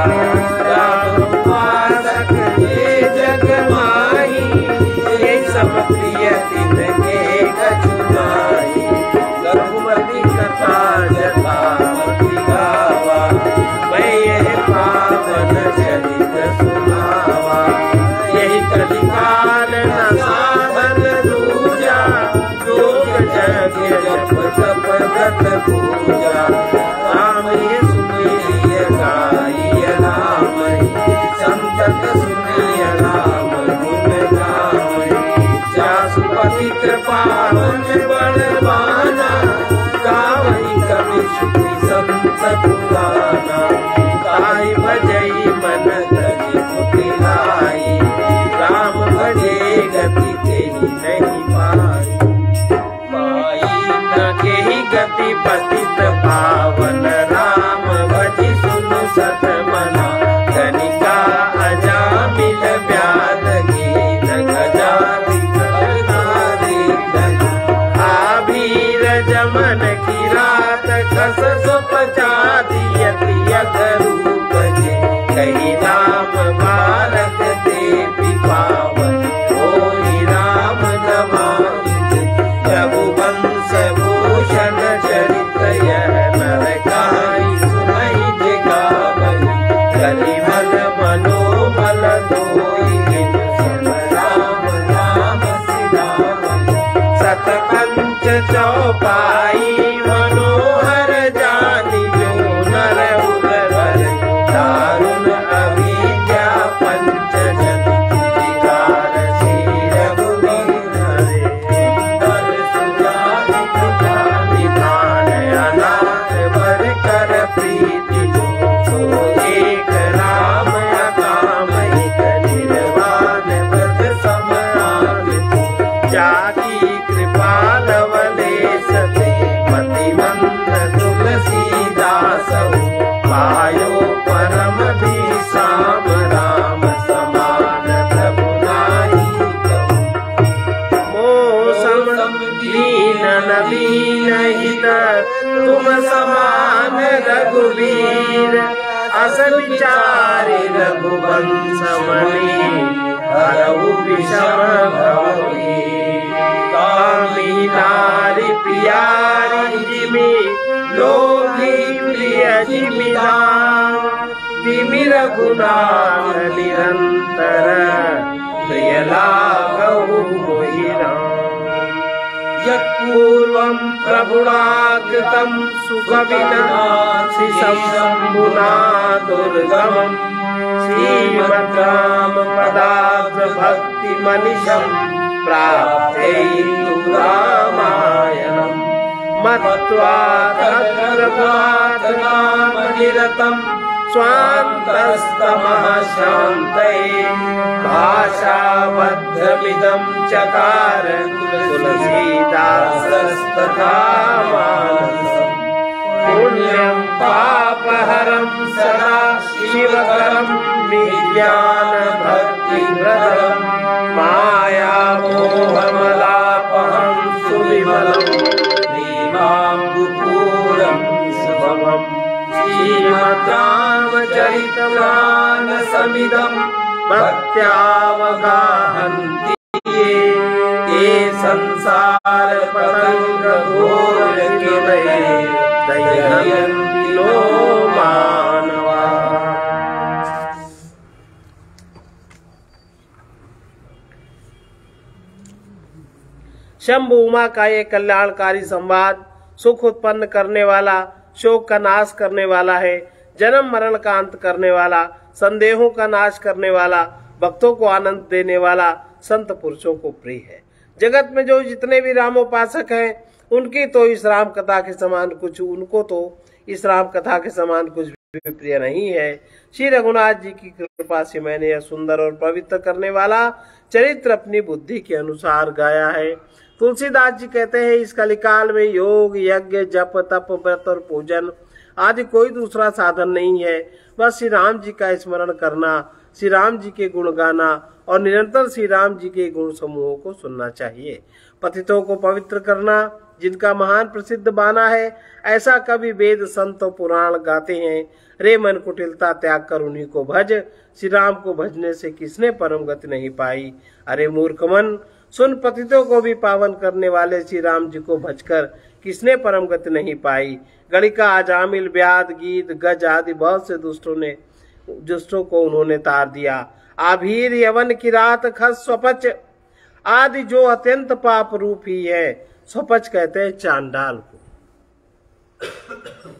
राम उपासक ये जग माही, ये सब प्रिय तिनके कछु नाहि। रघुमति कथा जथामति गावा, मैं यह पावन चरित सुनावा। यही कलिकाल न साधन दूजा, योग जग जप तप गत पूजा। राम ये सुनिय गाय राम, संतत सुनिय राम गुण गाय। जासुपति कृपावन बलवाना, गावई कवि श्रुति संत पुराना। गाय भजई मन तजि मुति लाई, राम भजे गति केहि नहीं पाई। पाई न केहि गति पतित पावन, राम भजि सुनु सत मना। कनिका अजामिल व्याध गीत गजाति जमन की रात खस सुपचा दियति अधरूप जे। कही राम बालक देवी पावन, होई राम नमामित। रघुवंश भूषण चरित यह नर काई, सुनहि जे गावई। कलिमल मनोमल धोई, राम नाम सिधावई। सतपंच चौपाई मनोहर जानी, जो नर उदर दारुण अविद्या पंच जति। विकार श्री रघुवीर हरे, सुंदर सुजाति कृपा निधान। अनाथ वर कर प्रीति जो, एक विचारे रघुवंश मणि हरहु विषम भवि कामी नारी प्यारी जिमि लोभी प्रिय जिमि तिमि रघुनाथ निरंतर प्रिय लागहु मोहि राम यत्पूर्वं प्रभुणा कृतं सुखविनाशि शम्भुना दुर्गमम् श्रीमद्राम पदाब्ज भक्ति मनिषं प्राप्तैतु रामायणम् मत्वा तत्रभात नाम निरतम् स्वान्तस्तमः शान्तये भाषाबद्धमिदं चकार तुलसीदासस्तथा मानसम् पुण्यं पापहरं सदा शिवकरं विज्ञानभक्तिप्रदं मायामोहमलापहं सुविमलं श्रीमाम्बुपूरं शुभमम् श्रीमद्रामचरितमानसमिदं भक्त्यावगाहन्ति ये संसार पतंग घोर दयन्ति नो मानवा। शंभु उमा का ये कल्याणकारी संवाद सुख उत्पन्न करने वाला, शोक का नाश करने वाला है, जन्म मरण का अंत करने वाला, संदेहों का नाश करने वाला, भक्तों को आनंद देने वाला, संत पुरुषों को प्रिय है। जगत में जो जितने भी रामोपासक हैं, उनकी तो इस राम कथा के समान कुछ भी प्रिय नहीं है। श्री रघुनाथ जी की कृपा से मैंने यह सुंदर और पवित्र करने वाला चरित्र अपनी बुद्धि के अनुसार गाया है। तुलसीदास जी कहते हैं, इस कलिकाल में योग, यज्ञ, जप, तप, व्रत और पूजन आदि कोई दूसरा साधन नहीं है। बस श्री राम जी का स्मरण करना, श्री राम जी के गुण गाना और निरंतर श्री राम जी के गुण समूहों को सुनना चाहिए। पतितों को पवित्र करना, जिनका महान प्रसिद्ध बाना है, ऐसा कवि, वेद, संत और पुराण गाते हैं। रे मन कुटिलता त्याग कर उन्हीं को भज, श्री राम को भजने से किसने परम गति नहीं पाई। अरे मूर्ख मन, सुन, पतितों को भी पावन करने वाले श्री राम जी को भजकर किसने परम गति नहीं पाई। गणिका, अजामिल, व्याध, गीत, गज आदि बहुत से दुष्टों को उन्होंने तार दिया। आभीर, यवन, किरात, खस, स्वपच आदि जो अत्यंत पाप रूप ही है। स्वपच कहते हैं चांडाल को।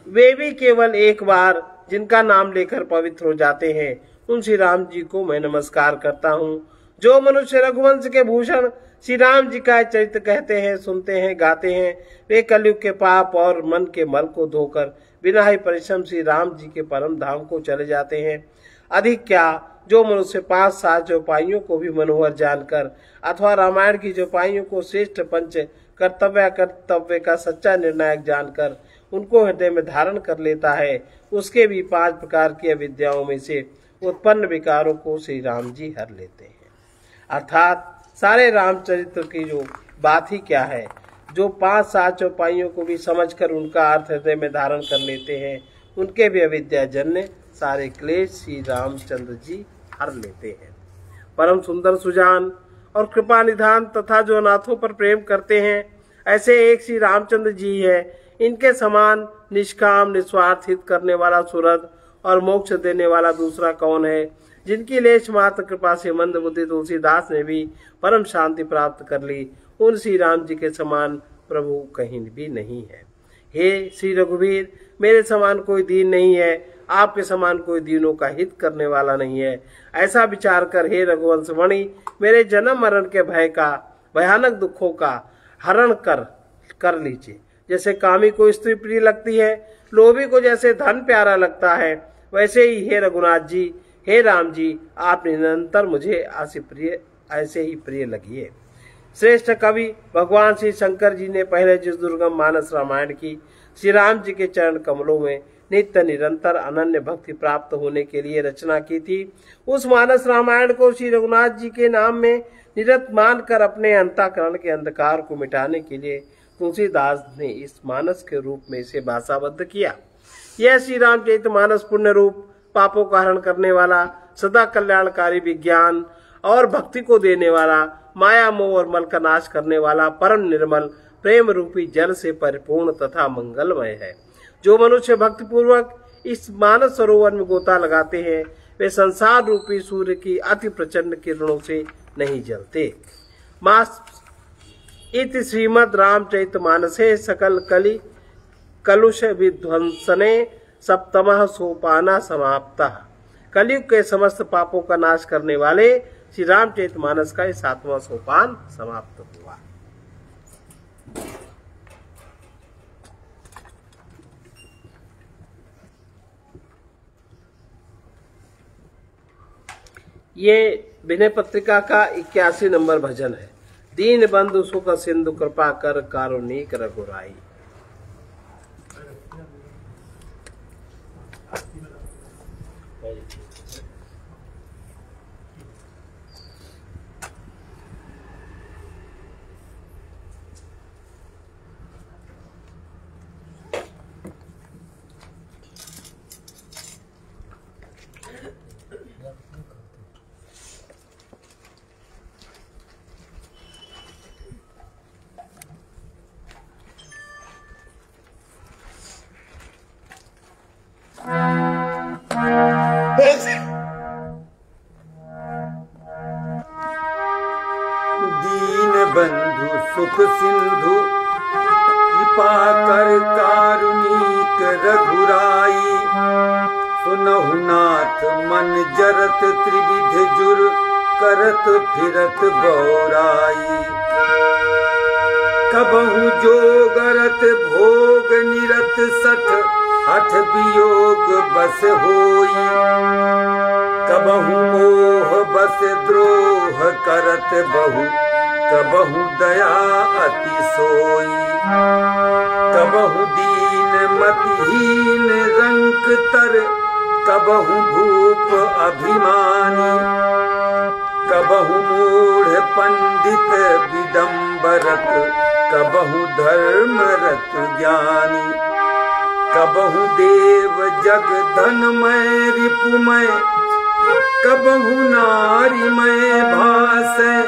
वे भी केवल एक बार जिनका नाम लेकर पवित्र हो जाते हैं, उन श्री राम जी को मैं नमस्कार करता हूँ। जो मनुष्य रघुवंश के भूषण श्री राम जी का चरित्र कहते हैं, सुनते हैं, गाते हैं, वे कलयुग के पाप और मन के मल को धोकर बिना ही परिश्रम श्री राम जी के परम धाम को चले जाते हैं। अधिक क्या, जो मनुष्य 5-7 चौपाइयों को भी मनोहर जानकर अथवा रामायण की चौपाइयों को श्रेष्ठ पंच कर्तव्य का सच्चा निर्णायक जानकर उनको हृदय में धारण कर लेता है, उसके भी 5 प्रकार की अविद्याओं में से उत्पन्न विकारों को श्री राम जी हर लेते हैं। अर्थात सारे रामचरित्र की जो बात ही क्या है, जो 5-7 चौपाइयों को भी समझकर उनका अर्थ हृदय में धारण कर लेते हैं, उनके भी अविद्याजन्य सारे क्लेश श्री रामचंद्र जी हर लेते हैं। परम सुंदर सुजान और कृपा निधान तथा जो अनाथों पर प्रेम करते हैं, ऐसे एक श्री रामचंद्र जी है। इनके समान निष्काम, निस्वार्थ हित करने वाला सुहृद और मोक्ष देने वाला दूसरा कौन है। जिनकी लेश मात्र कृपा से मंद बुद्धि तुलसीदास ने भी परम शांति प्राप्त कर ली, उन श्री राम जी के समान प्रभु कहीं भी नहीं है। हे श्री रघुवीर, मेरे समान कोई दीन नहीं है, आपके समान कोई दीनों का हित करने वाला नहीं है। ऐसा विचार कर हे रघुवंश मणि, मेरे जन्म मरण के भय का, भयानक दुखों का हरण कर लीजिए। जैसे कामी को स्त्री प्रिय लगती है, लोभी को जैसे धन प्यारा लगता है, वैसे ही हे रघुनाथ जी, हे राम जी, आप निरंतर मुझे ऐसे ही प्रिय लगिए। श्रेष्ठ कवि भगवान श्री शंकर जी ने पहले जिस दुर्गम मानस रामायण की श्री राम जी के चरण कमलों में नित्य निरंतर अनन्य भक्ति प्राप्त होने के लिए रचना की थी, उस मानस रामायण को श्री रघुनाथ जी के नाम में निरत मानकर अपने अंतःकरण के अंधकार को मिटाने के लिए तुलसीदास ने इस मानस के रूप में इसे भाषाबद्ध किया। यह श्री रामचरित मानस पुण्य रूप पापों का हरण करने वाला, सदा कल्याणकारी विज्ञान और भक्ति को देने वाला, माया मोह और मल का नाश करने वाला, परम निर्मल प्रेम रूपी जल से परिपूर्ण तथा मंगलमय है। जो मनुष्य भक्ति पूर्वक इस मानस सरोवर में गोता लगाते हैं वे संसार रूपी सूर्य की अति प्रचंड किरणों से नहीं जलते। मास इति श्रीमद् रामचरितमानसे सकल कलि कलुष विध्वंसने सप्तमः सोपाना समाप्तः। कलयुग के समस्त पापों का नाश करने वाले श्री रामचरितमानस का 7वां सोपान समाप्त हुआ। ये विनय पत्रिका का 81 नंबर भजन है। दीन बंधु सुख सिंधु कृपा कर कारुणिक रघुराई। दीन बंधु सुख सिंधु कृपा कर कारुणिक रघुराई। सुनहु नाथ मन जरत त्रिविध जुर करत फिरत बौराई। कबहु जोगरत भोग निरत सठ हठ वियोग बस होई। कबहु मोह बस द्रोह करत बहु कबहु दया अति सोई। कबहु दीन मतिहीन रंक तर कबहु भूप अभिमानी। कबहु मूढ़ पंडित विडम्बरत कबहु धर्मरत ज्ञानी। कबहु देव जग धनमय रिपुमय कबहु नारीमय भासै।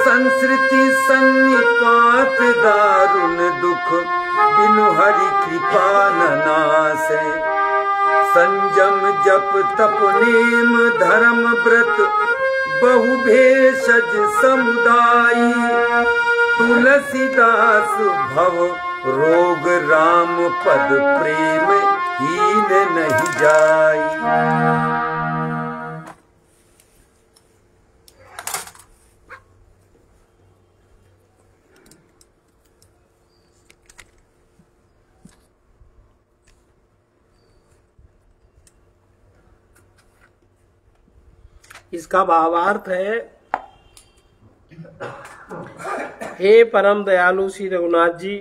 संस्कृति सन्निपात दारुण दुख बिनु हरि कृपा न नासै। संयम जप तप नेम धर्म व्रत बहु भेषज समुदायी। तुलसीदास भव रोग राम पद प्रेम हीन नहीं जाई। इसका भावार्थ है, हे परम दयालु श्री रघुनाथ जी,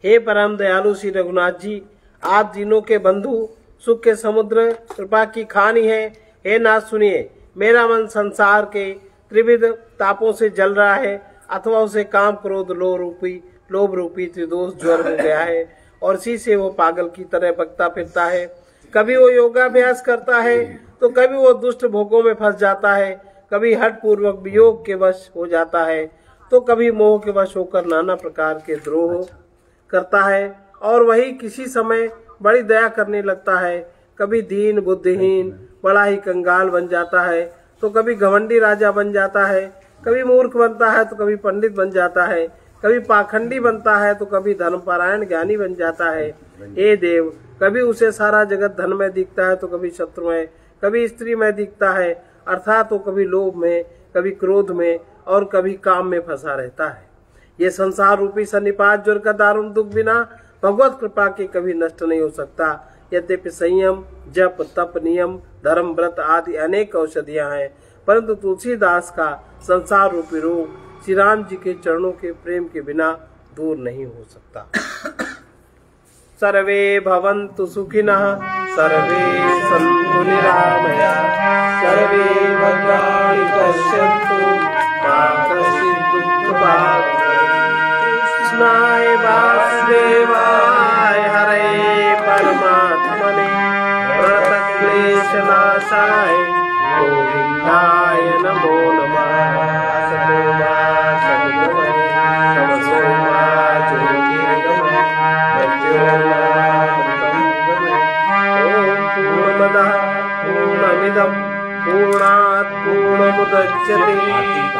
हे परम दयालु श्री रघुनाथ जी, आप तीनों के बंधु सुख के समुद्र कृपा की खानी है। हे नाथ सुनिए, मेरा मन संसार के त्रिविध तापों से जल रहा है, अथवा उसे काम क्रोध लोभ रूपी त्रिदोष ज्वर हो गया है और इसी से वो पागल की तरह बकता फिरता है। कभी वो योगाभ्यास करता है तो कभी वो दुष्ट भोगों में फंस जाता है, कभी हठ पूर्वक वियोग के वश हो जाता है तो कभी मोह के वश होकर नाना प्रकार के द्रोह करता है और वही किसी समय बड़ी दया करने लगता है। कभी दीन बुद्धिहीन बड़ा ही कंगाल बन जाता है तो कभी घमंडी राजा बन जाता है, कभी मूर्ख बनता है तो कभी पंडित बन जाता है, कभी पाखंडी बनता है तो कभी धर्मपरायण ज्ञानी बन जाता है। हे देव, कभी उसे सारा जगत धन में दिखता है तो कभी शत्रु में, कभी स्त्री में दिखता है, अर्थात तो कभी लोभ में, कभी क्रोध में और कभी काम में फंसा रहता है। ये संसार रूपी सन्निपात ज्वर का दारुण दुख बिना भगवत कृपा के कभी नष्ट नहीं हो सकता। यद्यपि संयम जप तप नियम धर्म व्रत आदि अनेक औषधियां हैं, परंतु तुलसीदास का संसार रूपी रोग श्री राम जी के चरणों के प्रेम के बिना दूर नहीं हो सकता। सर्वे भवन्तु सुखिनः, सर्वे सन्तु निरामयाः, सर्वे भद्राणि पश्यन्तु मा कश्चित् दुःखभाग्। कृष्णाय वासुदेवाय हरे क्लेशनाशाय गोविन्दाय नमो नमः। असतो मा सद्गमय तमसो मा ज्योतिर्गमय मृत्योर्मामृतं गमय। ॐ पूर्णमदः पूर्णमिदं पूर्णात् पूर्णमुदच्यते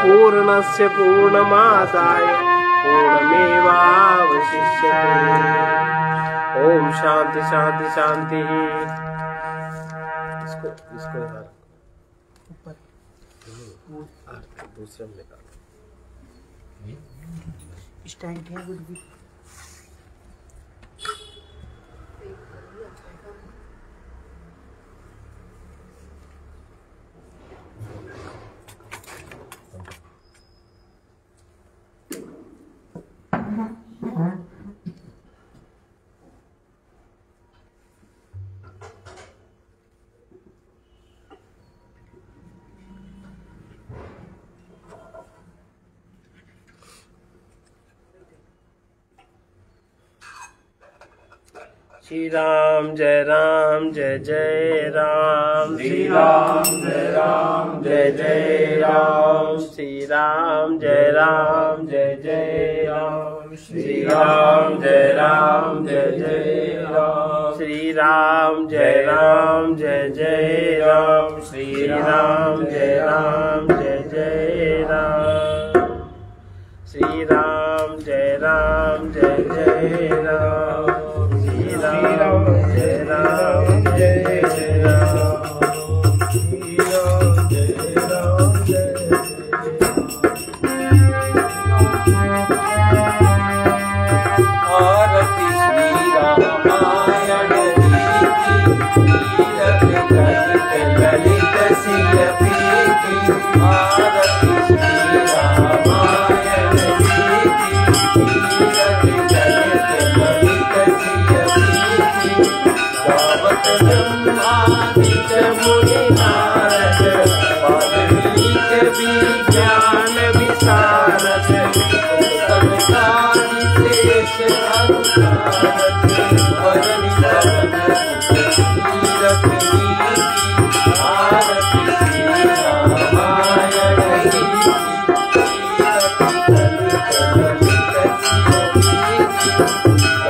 पूर्णस्य पूर्णमादाय पूर्णमेवावशिष्यते। ओम शांति शांति शांति। इसको ऊपर दूसरे में निकालो। स्टैंड है गुड भी। श्री राम जय जय राम। श्री राम जय जय राम। श्री राम जय जय राम। श्री राम जय जय राम। श्री राम जय जय राम। श्री राम जय जय राम। श्री राम जय जय राम। श्री राम जय जय राम। श्री राम जय जय। आरती श्री रामायण ललित सिय प्रीति। आरती श्री रामायण गावत ब्रह्मादिक मुनि नारद वाल्मीकि विज्ञान विशारद संसारि शेष अवतारक वरनि वरन तीरथ नीति। आरती श्री रामायण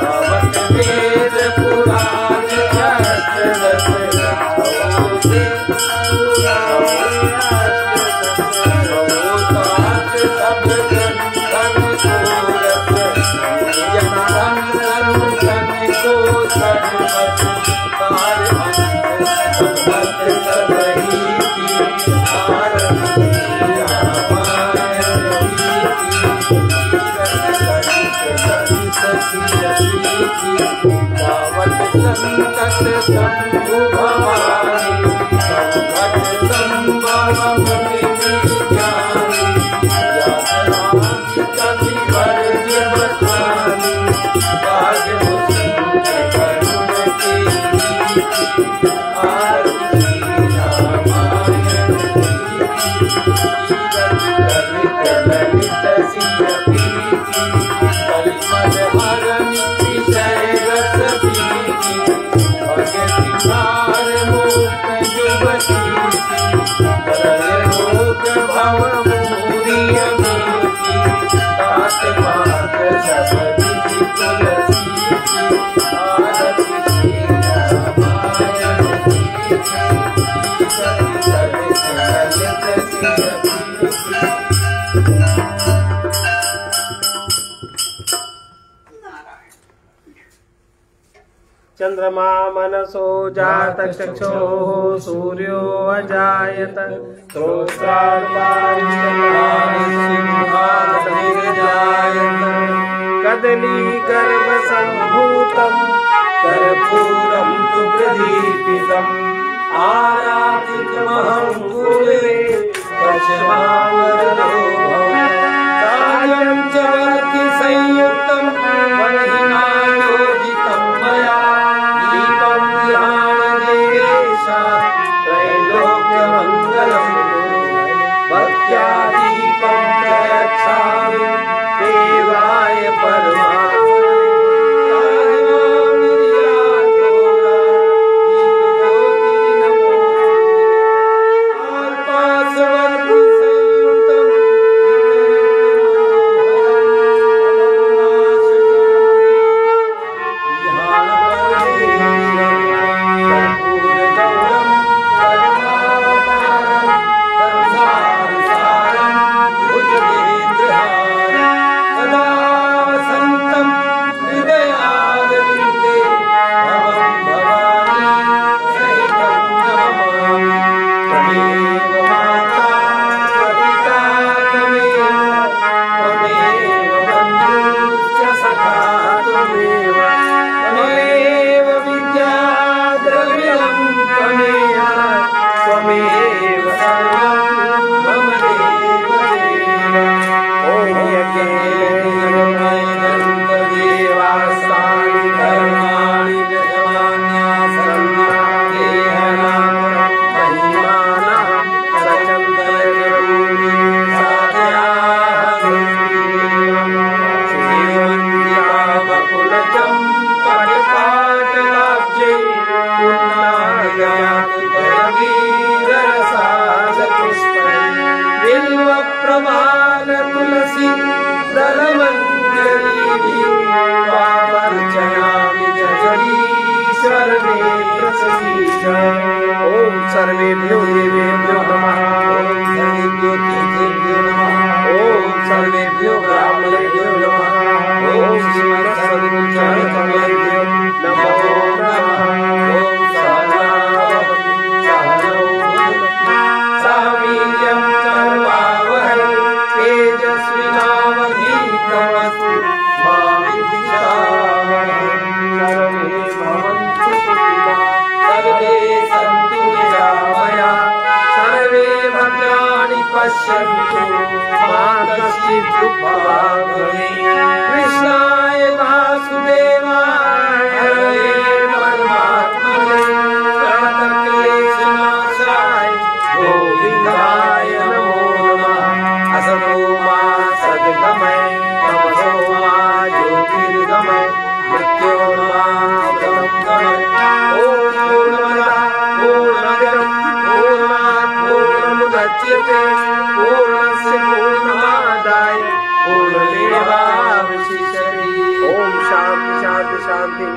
गावत वेद पुराण संकट शंभु भवानी संकट संभव मुनि विज्ञानी। कवि वर्ज बखानी बाज मुझ करुण की नीति। आरती श्री रामायण ललित सिय प्रीति। कलिमल हरन विषय रस प्रीति। भगति भार मुक्त जुबतीति। करय रोग भव मूरी अमीति। तात पात सब विधि तुलसीति। आरती श्री रामायण ललित सिय प्रीति। चंद्रमा मनसो जात चक्षुः सूर्यो अजायत कदली गर्भ संभूतम कर्पूरम तु प्रदीपितम्। आराधितमहं कुर्वे पश्चिमावरदो सायं च वर्ति संयुक्तं वह्निनायोजितं मया। दीपं ध्यानदेवेशा त्रैलोक्यमङ्गलम् भक्त्या दीपं प्रयच्छामि देवाय परमात्मने। सर्वेभ्यो देवेभ्यो नमः। ओम सर्वेभ्यो तीर्थेभ्यो नमः। ओम सर्वेभ्यो ब्राह्मणेभ्यो नमः। ओम श्रीमत्सद्गुरुचरणकमलेभ्यो नमो नमः। ओम सहनावतु सहनौ भुनक्तु सह वीर्यं करवावहै तेजस्विनावधीतमस्तु मा विद्विषावहै। सर्वे भवन्तु सुखिनः सर्वे सन्तु निरामया सर्वे भद्राणि पश्यन्तु मा कश्चित् दुःखभाग् भवेत्। कृष्णाय वासुदेवाय हरे परमात्मने प्रणतक्लेशनाशाय गोविन्दाय नमो नमः। असतो मा सद्गमय तमसो मा ज्योतिर्गमय मृत्योर्मामृतंगमय। ॐ पूर्णमदः पूर्णमिदं पूर्णात् पूर्णमुदच्यते पूर्णस्य पूर्णमादाय पूर्णमेवावशिष्यते। ओम शांति शांति शांति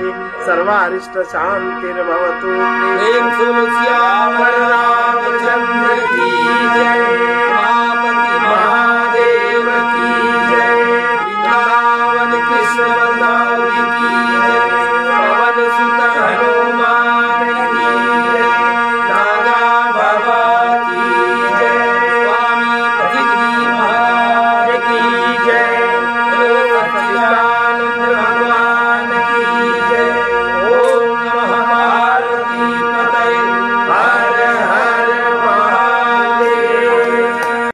सर्वारिष्ट शांतिर्भवतु। प्रेम सुमुखिया वरदा